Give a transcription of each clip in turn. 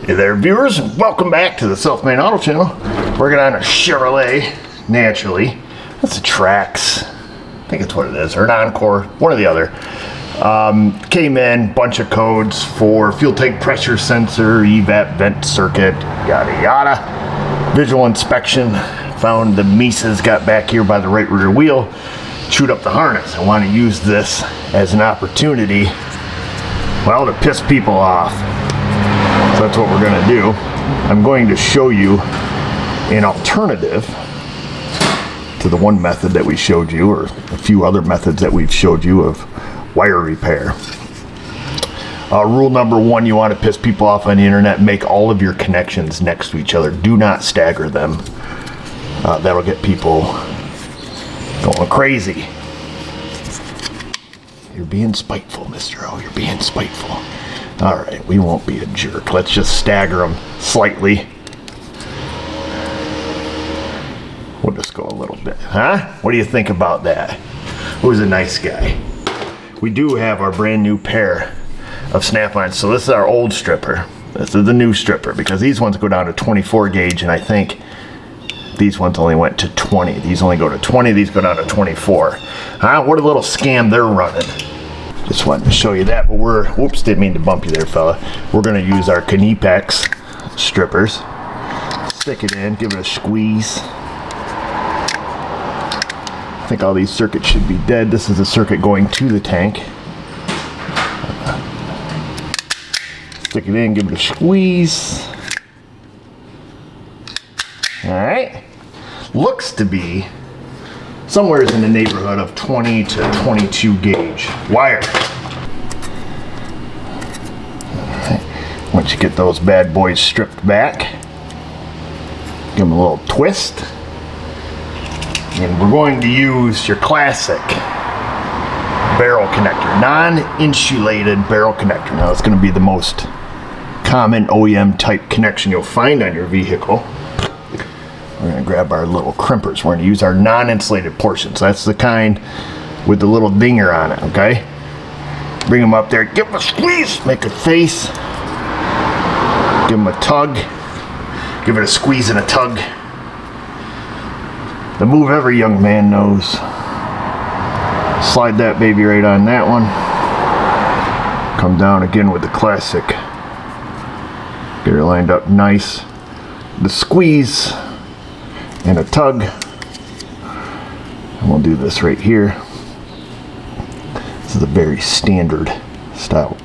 Hey there, viewers, and welcome back to the Self-Made Auto Channel. Working on a Chevrolet, naturally. That's a Trax. I think it's what it is, or an Encore, one or the other. Came in, bunch of codes for fuel tank pressure sensor, evap vent circuit, yada yada. Visual inspection, found the Mises got back here by the right rear wheel, chewed up the harness. I want to use this as an opportunity, well, to piss people off. So that's what we're going to do. I'm going to show you an alternative to the one method that we showed you, or a few other methods that we've showed you of wire repair. Rule number one, you want to piss people off on the internet, make all of your connections next to each other. Do not stagger them. That'll get people going crazy. You're being spiteful, Mr. O. You're being spiteful. All right, we won't be a jerk. Let's just stagger them slightly. We'll just go a little bit, huh? What do you think about that? Who's a nice guy? We do have our brand new pair of snap-ons. So this is our old stripper. This is the new stripper, because these ones go down to 24 gauge, and I think these ones only went to 20. These only go to 20, these go down to 24. Huh? What a little scam they're running. Just wanted to show you that, but whoops, didn't mean to bump you there, fella. We're gonna use our Knipex strippers. Stick it in, give it a squeeze. I think all these circuits should be dead. This is a circuit going to the tank. Stick it in, give it a squeeze. All right. Looks to be somewhere in the neighborhood of 20 to 22 gauge wire. Right. Once you get those bad boys stripped back, give them a little twist. And we're going to use your classic barrel connector, non-insulated barrel connector. Now it's going to be the most common OEM type connection you'll find on your vehicle. We're going to grab our little crimpers. We're going to use our non-insulated portions. That's the kind with the little dinger on it, okay? Bring them up there. Give them a squeeze. Make a face. Give them a tug. Give it a squeeze and a tug. The move every young man knows. Slide that baby right on that one. Come down again with the classic. Get her lined up nice. The squeeze and a tug. And we'll do this right here. This is a very standard style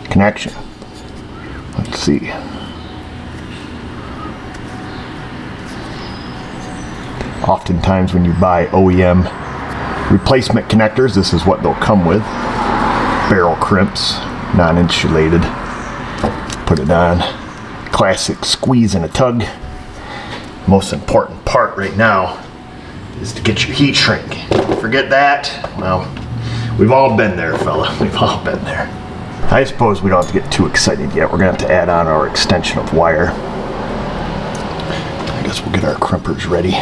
connection. Let's see. Oftentimes when you buy OEM replacement connectors, this is what they'll come with. Barrel crimps, non-insulated. Put it on. Classic squeeze and a tug. Most important part right now is to get your heat shrink. Forget that, well, we've all been there, fella. We've all been there. I suppose we don't have to get too excited yet. We're gonna have to add on our extension of wire. I guess we'll get our crimpers ready.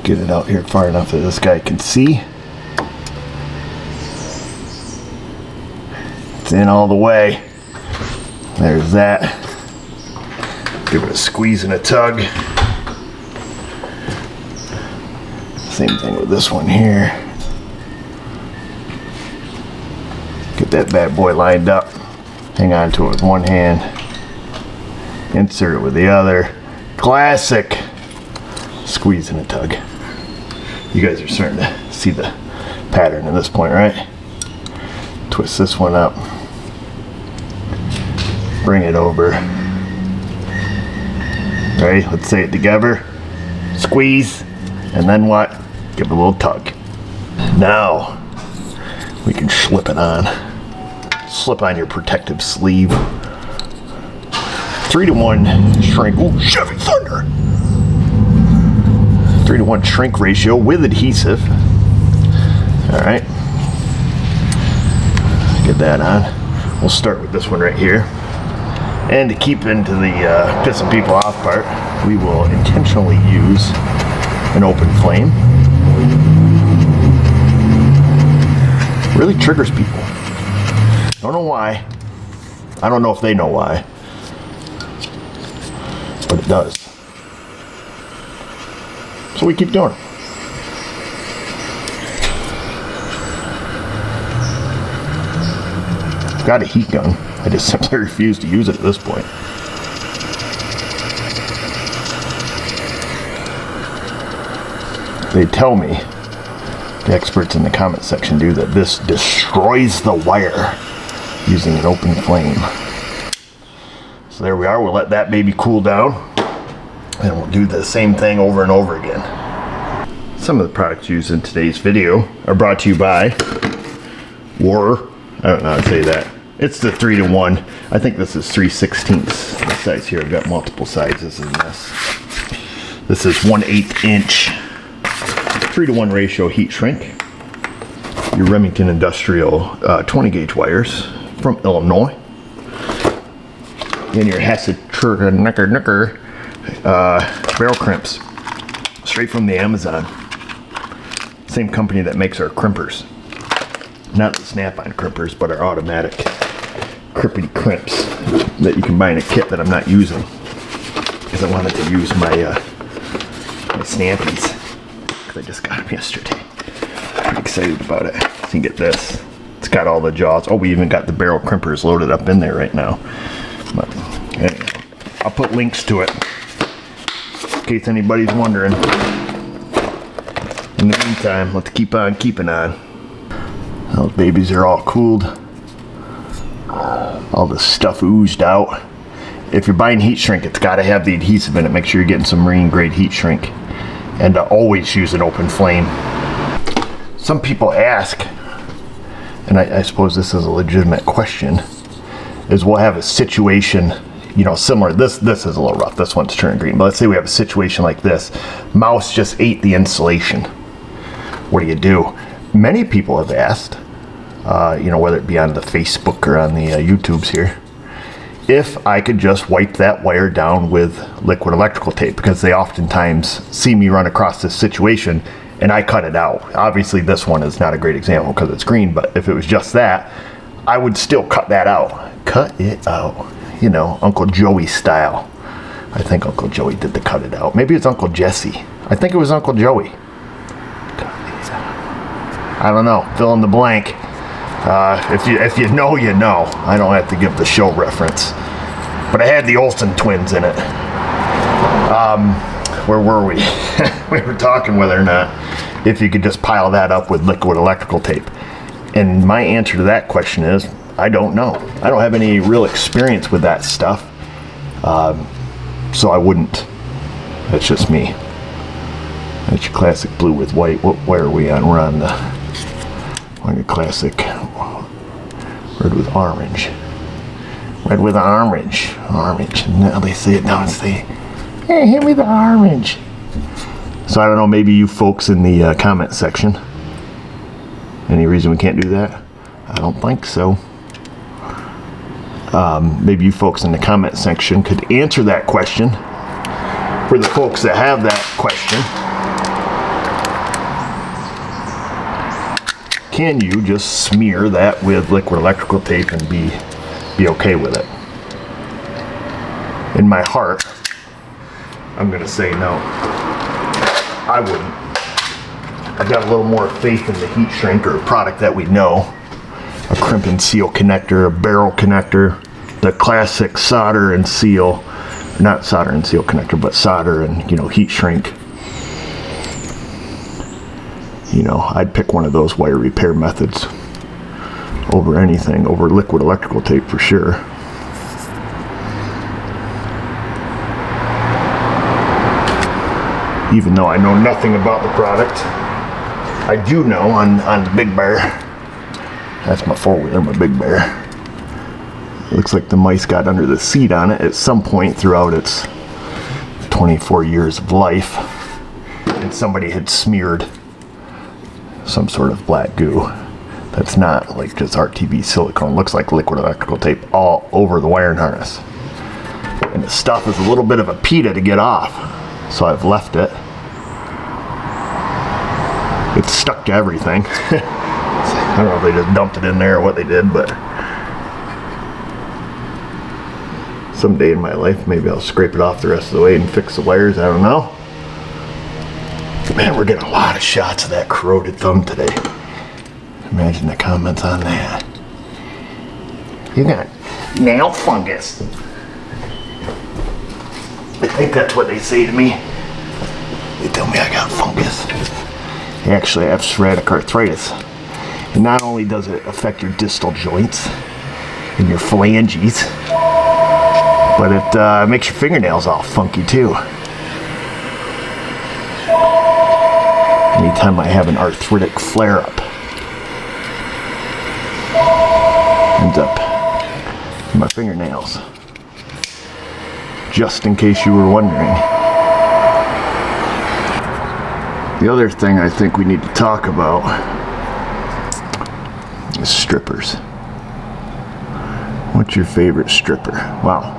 Get it out here far enough that this guy can see. It's in all the way. There's that. Give it a squeeze and a tug. Same thing with this one here. Get that bad boy lined up. Hang on to it with one hand. Insert it with the other. Classic squeeze and a tug. You guys are starting to see the pattern at this point, right? Twist this one up. Bring it over. Ready? Let's say it together. Squeeze. And then what? Give it a little tug. Now, we can slip it on. Slip on your protective sleeve. 3-to-1 shrink. Ooh, Chevy Thunder! 3-to-1 shrink ratio with adhesive. All right. Get that on. We'll start with this one right here. And to keep into the pissing people off part, we will intentionally use an open flame. really triggers people. Don't know why. I don't know if they know why, but it does. So we keep doing it. I've got a heat gun. I just simply refuse to use it at this point. They tell me, the experts in the comment section do, that this destroys the wire using an open flame. So there we are. We'll let that baby cool down, and we'll do the same thing over and over again. Some of the products used in today's video are brought to you by, I don't know how to say that. It's the 3-to-1. I think this is 3/16 the size here. I've got multiple sizes in this. This is 1/8 inch 3-to-1 ratio heat shrink. Your Remington Industrial 20 gauge wires from Illinois. And your Hesse Knicker barrel crimps, straight from the Amazon. Same company that makes our crimpers. Not the snap-on crimpers, but our automatic crimpity crimps that you can buy in a kit that I'm not using, because I wanted to use my my snappies, because I just got them yesterday. I'm excited about it. So you can get this. It's got all the jaws. Oh, we even got the barrel crimpers loaded up in there right now. But anyway, I'll put links to it in case anybody's wondering. In the meantime, let's keep on keeping on. Those babies are all cooled. All the stuff oozed out. If you're buying heat shrink, it's got to have the adhesive in it. Make sure you're getting some marine grade heat shrink. And always use an open flame. Some people ask, and I suppose this is a legitimate question, is we'll have a situation, you know, similar. This is a little rough. This one's turning green. But let's say we have a situation like this. Mouse just ate the insulation. What do? Many people have asked, you know, whether it be on the Facebook or on the YouTubes here, if I could just wipe that wire down with liquid electrical tape, because they oftentimes see me run across this situation and I cut it out. Obviously this one is not a great example because it's green, but if it was just that, I would still cut that out. Cut it out. You know, Uncle Joey style. I think Uncle Joey did the cut it out. Maybe it's Uncle Jesse. I think it was Uncle Joey. I don't know. Fill in the blank. If you know, you know. I don't have to give the show reference. But I had the Olsen twins in it. Where were we? We were talking whether or not if you could just pile that up with liquid electrical tape. And my answer to that question is, I don't know. I don't have any real experience with that stuff. So I wouldn't. That's just me. That's your classic blue with white. Where are we on? We're on the classic red with orange. Red with orange. Orange. Now they say it. Now it's the, hey, hit me the orange. So I don't know, maybe you folks in the comment section. Any reason we can't do that? I don't think so. Maybe you folks in the comment section could answer that question. For the folks that have that question, can you just smear that with liquid electrical tape and be okay with it? In my heart, I'm gonna say no. I wouldn't. I've got a little more faith in the heat shrink or a product that we know. A crimp and seal connector, a barrel connector, the classic solder and seal, not solder and seal connector, but solder and, you know, heat shrink. You know, I'd pick one of those wire repair methods over anything, over liquid electrical tape for sure. Even though I know nothing about the product, I do know on the Big Bear, that's my four-wheeler, my Big Bear. It looks like the mice got under the seat on it at some point throughout its 24 years of life, and somebody had smeared some sort of black goo that's not like just RTV silicone. It looks like liquid electrical tape all over the wiring harness. And the stuff is a little bit of a pita to get off, so I've left it. It's stuck to everything. I don't know if they just dumped it in there or what they did, but someday in my life, maybe I'll scrape it off the rest of the way and fix the wires. I don't know. Man, we're getting a lot of shots of that corroded thumb today. Imagine the comments on that. You got nail fungus. I think that's what they say to me. They tell me I got fungus. Actually, I have psoriatic arthritis. And not only does it affect your distal joints and your phalanges, but it makes your fingernails all funky too. Anytime I have an arthritic flare-up, ends up in my fingernails. Just in case you were wondering. The other thing I think we need to talk about is strippers. What's your favorite stripper? Wow.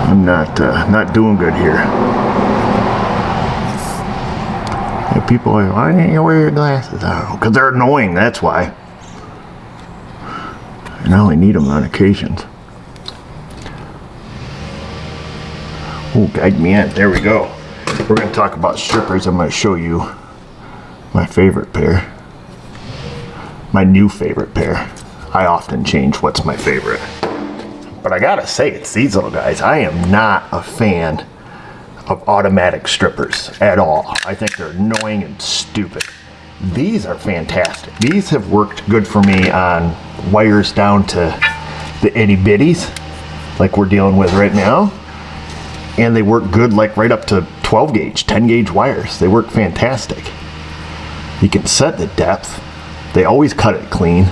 I'm not doing good here. And people are like, why didn't you wear your glasses? I don't know, because they're annoying, that's why. And I only need them on occasions. Oh, guide me in. There we go. We're going to talk about strippers. I'm going to show you my favorite pair. My new favorite pair. I often change what's my favorite. But I gotta say, it's these little guys. I am not a fan of automatic strippers at all. I think they're annoying and stupid. These are fantastic. These have worked good for me on wires down to the itty bitties, like we're dealing with right now. And they work good like right up to 12 gauge, 10 gauge wires. They work fantastic. You can set the depth. They always cut it clean.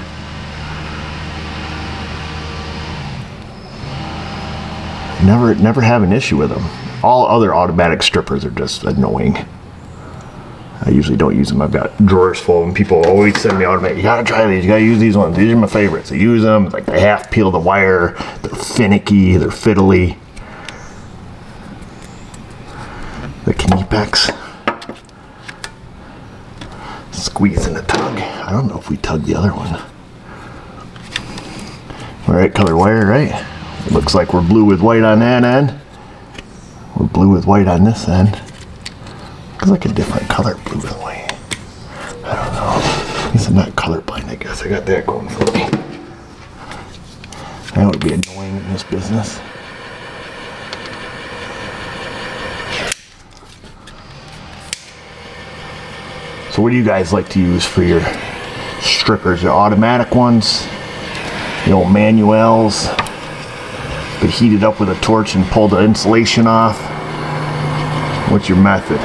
Never have an issue with them. All other automatic strippers are just annoying. I usually don't use them. I've got drawers full of them. People always send me automatic. You gotta try these. You gotta use these ones. These are my favorites. I use them. It's like they half peel the wire. They're finicky. They're fiddly. The Kniepex. Squeeze and a tug. I don't know if we tugged the other one. All right, color wire, right? It looks like we're blue with white on that end. We're blue with white on this end. Looks like a different color, blue and white. I don't know. At least I'm not colorblind, I guess. I got that going for me. That would be annoying in this business. So what do you guys like to use for your strippers? Your automatic ones? The old manuals? They heat it up with a torch and pull the insulation off? What's your method?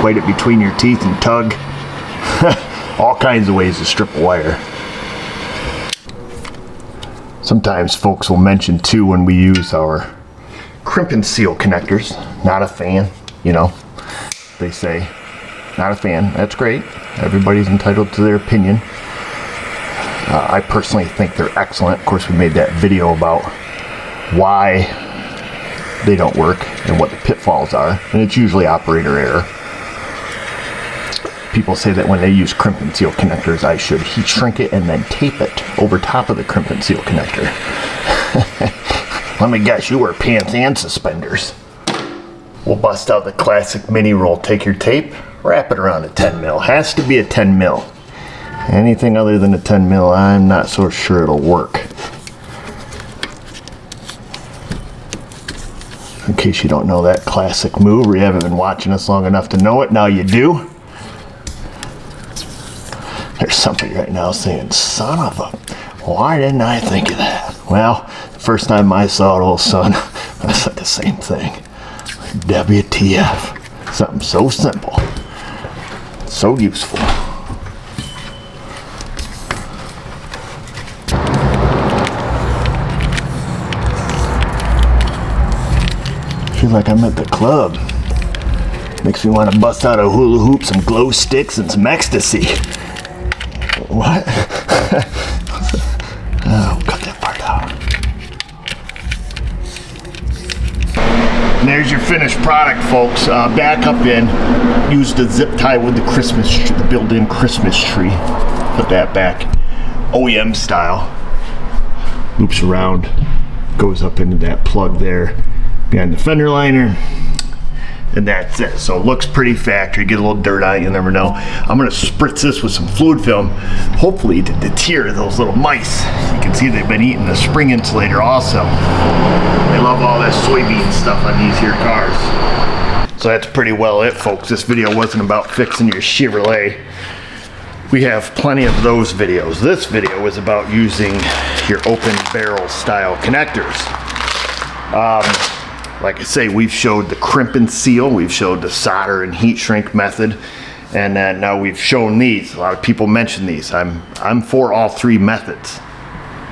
Bite it between your teeth and tug? All kinds of ways to strip a wire. Sometimes folks will mention too when we use our crimp and seal connectors. Not a fan, you know. They say, not a fan. That's great. Everybody's entitled to their opinion. I personally think they're excellent. Of course, we made that video about why they don't work and what the pitfalls are. And it's usually operator error. People say that when they use crimp and seal connectors, I should heat shrink it and then tape it over top of the crimp and seal connector. Let me guess, you wear pants and suspenders. We'll bust out the classic mini roll. Take your tape, wrap it around a 10 mil. Has to be a 10 mil. Anything other than a 10 mil, I'm not so sure it'll work. In case you don't know that classic move, or you haven't been watching us long enough to know it, now you do. There's somebody right now saying, son of a, why didn't I think of that? Well, the first time I saw it, old son, I said the same thing. WTF. Something so simple. So useful. I feel like I'm at the club. Makes me want to bust out a hula hoop, some glow sticks, and some ecstasy. What? Oh, cut that part out. there's your finished product, folks. Back up in. Used a zip tie with the the built-in Christmas tree. Put that back. OEM style. Loops around. Goes up into that plug there behind the fender liner. And that's it. So it looks pretty factory. Get a little dirt on it, you never know. I'm gonna spritz this with some fluid film, hopefully to deter those little mice. You can see they've been eating the spring insulator also. They love all that soybean stuff on these here cars. So that's pretty well it, folks. This video wasn't about fixing your Chevrolet. We have plenty of those videos. This video is about using your open barrel style connectors. Like I say, we've showed the crimp and seal, we've showed the solder and heat shrink method, and now we've shown these. A lot of people mention these. I'm for all three methods.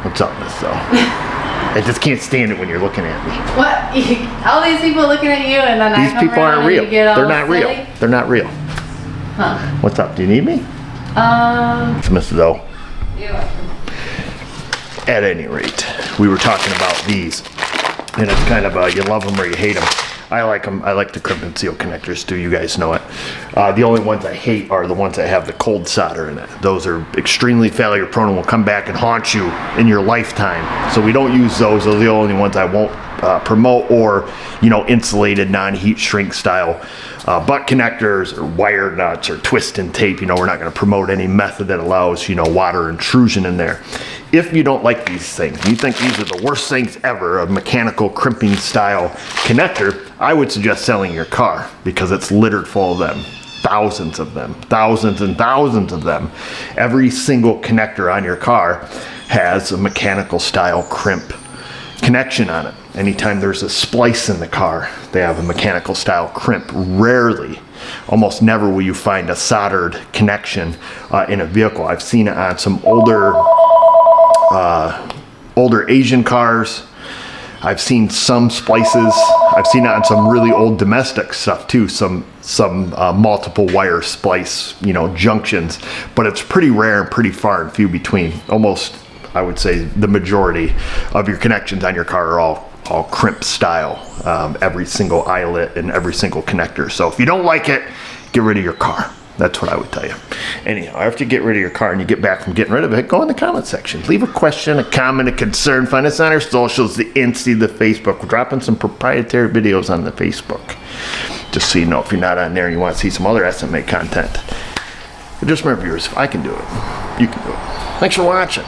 What's up, Miss O? I just can't stand it when you're looking at me. What? All these people looking at you, and then these people aren't real. They're not silly? real. They're not real. Huh? What's up? Do you need me? It's Mrs. O. You're welcome. At any rate, we were talking about these. And it's kind of you love them or you hate them. I like them. I like the crimp and seal connectors too. You guys know it. The only ones I hate are the ones that have the cold solder in it. Those are extremely failure prone and will come back and haunt you in your lifetime. So we don't use those. Those are the only ones I won't promote, or insulated non-heat shrink style butt connectors or wire nuts or twist and tape. We're not going to promote any method that allows water intrusion in there. If you don't like these things, you think these are the worst things ever, a mechanical crimping style connector, I would suggest selling your car, because it's littered full of them. Thousands of them, thousands and thousands of them. Every single connector on your car has a mechanical style crimp connection on it. Anytime there's a splice in the car, they have a mechanical style crimp. Rarely, almost never will you find a soldered connection in a vehicle. I've seen it on some older Asian cars. I've seen some splices. I've seen it on some really old domestic stuff too. Some multiple wire splice, junctions. But it's pretty rare and pretty far and few between. Almost, I would say, the majority of your connections on your car are all crimp style. Every single eyelet and every single connector. So if you don't like it, get rid of your car. That's what I would tell you. Anyhow, after you get rid of your car and you get back from getting rid of it, go in the comment section. Leave a question, a comment, a concern. Find us on our socials, the Insta, the Facebook. We're dropping some proprietary videos on the Facebook. Just so you know, if you're not on there and you want to see some other SMA content. But just remember, viewers, if I can do it, you can do it. Thanks for watching.